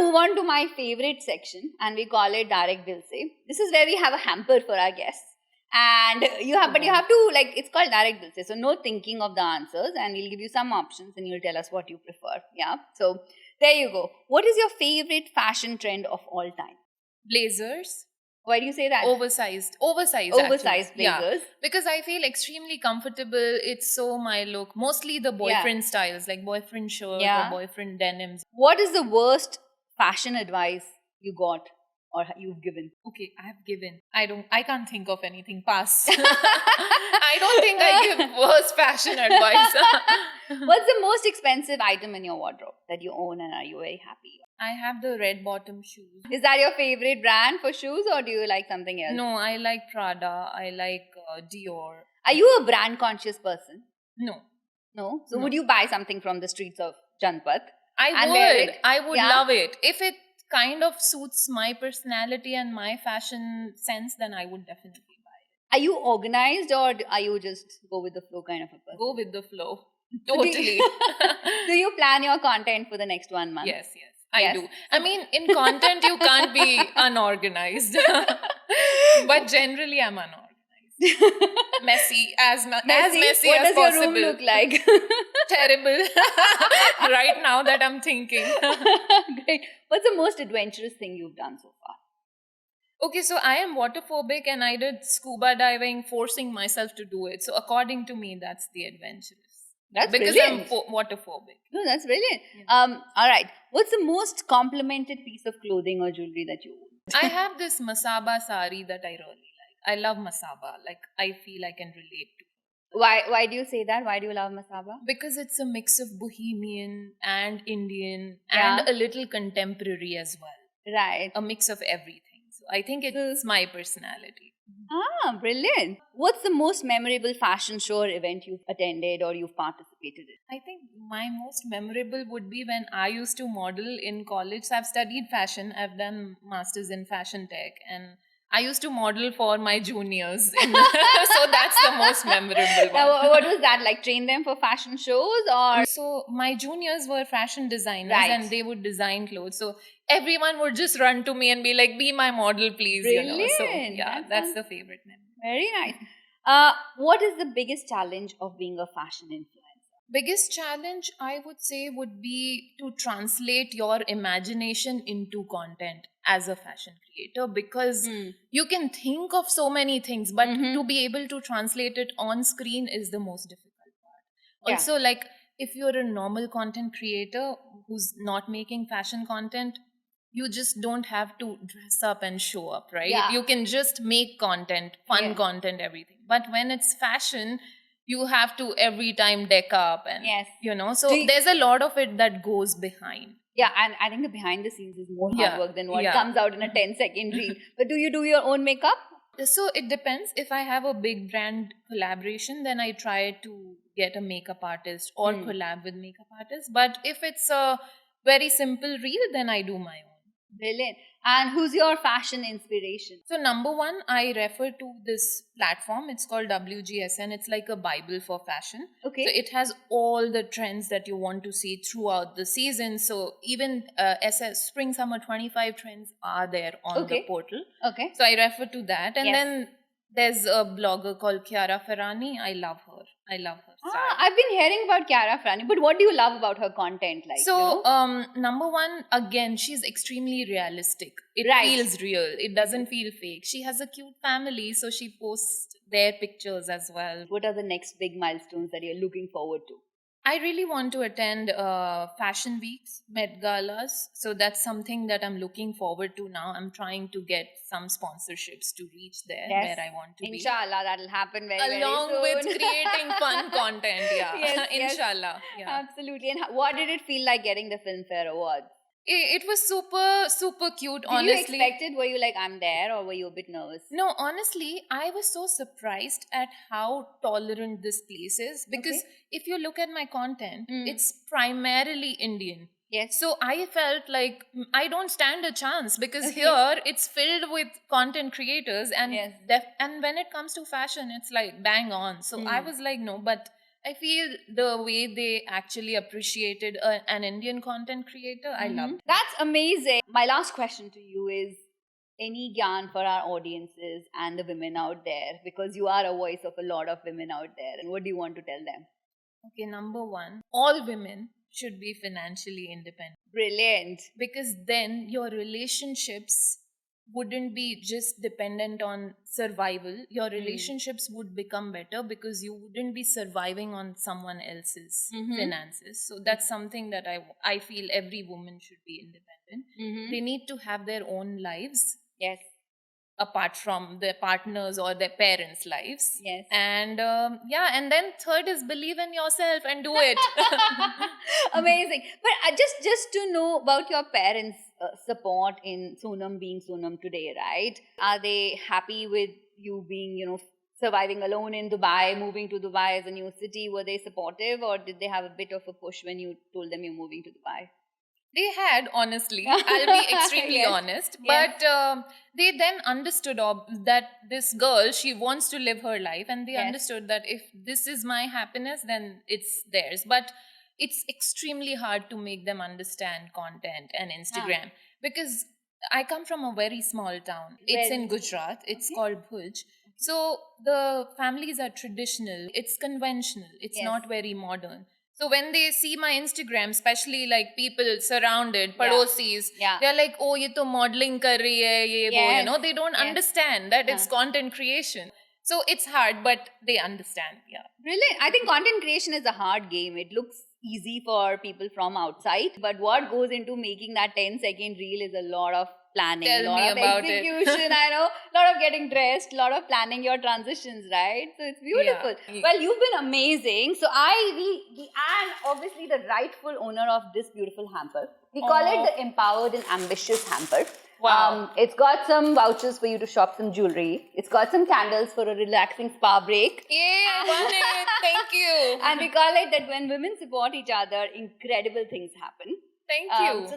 move on to my favorite section, and we call it Direct Dil Se. This is where we have a hamper for our guests. And you have to, like, it's called Direct Dil Se. So no thinking of the answers, and we'll give you some options and you'll tell us what you prefer. Yeah. So there you go. What is your favorite fashion trend of all time? Blazers. Why do you say that? Oversized Oversized actually. Yeah. blazers. Because I feel extremely comfortable. It's so my look. Mostly the boyfriend styles, like boyfriend shirt or boyfriend denims. What is the worst fashion advice you got or you've given? Okay, I have given. I can't think of anything. Pass. I don't think I give worst fashion advice. What's the most expensive item in your wardrobe that you own and are you very happy? I have the red bottom shoes. Is that your favorite brand for shoes or do you like something else? No, I like Prada. I like Dior. Are you a brand conscious person? No. No? So would you buy something from the streets of Janpat? I would love it. If it kind of suits my personality and my fashion sense, then I would definitely buy it. Are you organized or are you just go with the flow kind of a person? Go with the flow. Totally. Do you plan your content for the next 1 month? Yes. I do. I mean, in content, you can't be unorganized. But generally, I'm unorganized. Messy, as messy as possible. What does your room look like? Terrible. Right now that I'm thinking. Great. What's the most adventurous thing you've done so far? Okay, so I am waterphobic and I did scuba diving, forcing myself to do it. So according to me, that's the adventurous. That's because brilliant. I'm waterphobic. No, that's brilliant. Yeah. All right. What's the most complimented piece of clothing or jewelry that you own? I have this masaba sari that I really like. I love masaba. Like, I feel I can relate to. Why do you say that? Why do you love masaba? Because it's a mix of bohemian and Indian and a little contemporary as well. Right. A mix of everything. So I think it's my personality. Ah, brilliant. What's the most memorable fashion show or event you've attended or you've participated in? I think my most memorable would be when I used to model in college. So I've studied fashion. I've done masters in fashion tech and I used to model for my juniors. So that's the most memorable one. Now, what was that? Like train them for fashion shows or? So my juniors were fashion designers and they would design clothes. So everyone would just run to me and be like, be my model, please. Brilliant. So yeah, that's the favorite memory. Very nice. What is the biggest challenge of being a fashion influencer? Biggest challenge, I would say, would be to translate your imagination into content as a fashion creator because you can think of so many things, but to be able to translate it on screen is the most difficult part. Also, like if you're a normal content creator who's not making fashion content, you just don't have to dress up and show up, right? Yeah. You can just make content, fun content, everything. But when it's fashion, you have to every time deck up and, so there's a lot of it that goes behind. Yeah, and I think the behind the scenes is more hard work than what comes out in a 10-second reel. But do you do your own makeup? So it depends. If I have a big brand collaboration, then I try to get a makeup artist or collab with makeup artists. But if it's a very simple reel, then I do my own. Brilliant. And who's your fashion inspiration? So number one, I refer to this platform. It's called WGSN. It's like a Bible for fashion. Okay. So it has all the trends that you want to see throughout the season. So even Spring Summer 25 trends are there on the portal. Okay. So I refer to that. And then there's a blogger called Chiara Ferrani. I love her. I've been hearing about Chiara Ferrani, but what do you love about her content? Like, so, number one, again, she's extremely realistic. It feels real. It doesn't feel fake. She has a cute family, so she posts their pictures as well. What are the next big milestones that you're looking forward to? I really want to attend fashion weeks, Met Galas. So that's something that I'm looking forward to now. I'm trying to get some sponsorships to reach there where I want to be. Inshallah, that'll happen very soon. Along with creating fun content, Inshallah. Yeah. Absolutely. And what did it feel like getting the Filmfare Award? It was super cute, honestly. Did you expect it? Were you like, I'm there, or were you a bit nervous? No, honestly, I was so surprised at how tolerant this place is. Because if you look at my content, it's primarily Indian. Yes. So I felt like I don't stand a chance because here it's filled with content creators and and when it comes to fashion, it's like bang on. So I was like, no, but I feel the way they actually appreciated an Indian content creator, I loved. That's amazing. My last question to you is any gyan for our audiences and the women out there, because you are a voice of a lot of women out there, and what do you want to tell them? Okay, number one, all women should be financially independent, Brilliant. because then your relationships wouldn't be just dependent on survival. Your relationships would become better because you wouldn't be surviving on someone else's finances. So that's something that I feel every woman should be independent. They need to have their own lives Yes. apart from their partners or their parents' lives. Yes. And and then third is believe in yourself and do it. Amazing. But just to know about your parents' support in Sonam being Sonam today, right? Are they happy with you being, surviving alone in Dubai, moving to Dubai as a new city? Were they supportive, or did they have a bit of a push when you told them you're moving to Dubai? They had, honestly. I'll be extremely Yes. honest. Yes. But they then understood that this girl, she wants to live her life. And they Yes. understood that if this is my happiness, then it's theirs. But it's extremely hard to make them understand content and Instagram. Because I come from a very small town. It's in Gujarat. It's called Bhuj. So the families are traditional. It's conventional. It's Yes. not very modern. So when they see my Instagram, especially like people surrounded, padosis, they're like, oh, ye to modeling kar rahi hai, ye wo, they don't understand that it's content creation. So it's hard, but they understand. Yeah. Brilliant. I think content creation is a hard game. It looks easy for people from outside, but what goes into making that 10-second reel is a lot of planning, Tell a lot me of about it. execution. I know, a lot of getting dressed, a lot of planning your transitions, right? So it's beautiful. Yeah. Well, you've been amazing. So and obviously the rightful owner of this beautiful hamper. We call it the Empowered and Ambitious hamper. Wow. It's got some vouchers for you to shop some jewelry. It's got some candles for a relaxing spa break. Yay, won it. Thank you. And we call it that when women support each other, incredible things happen. Thank you. So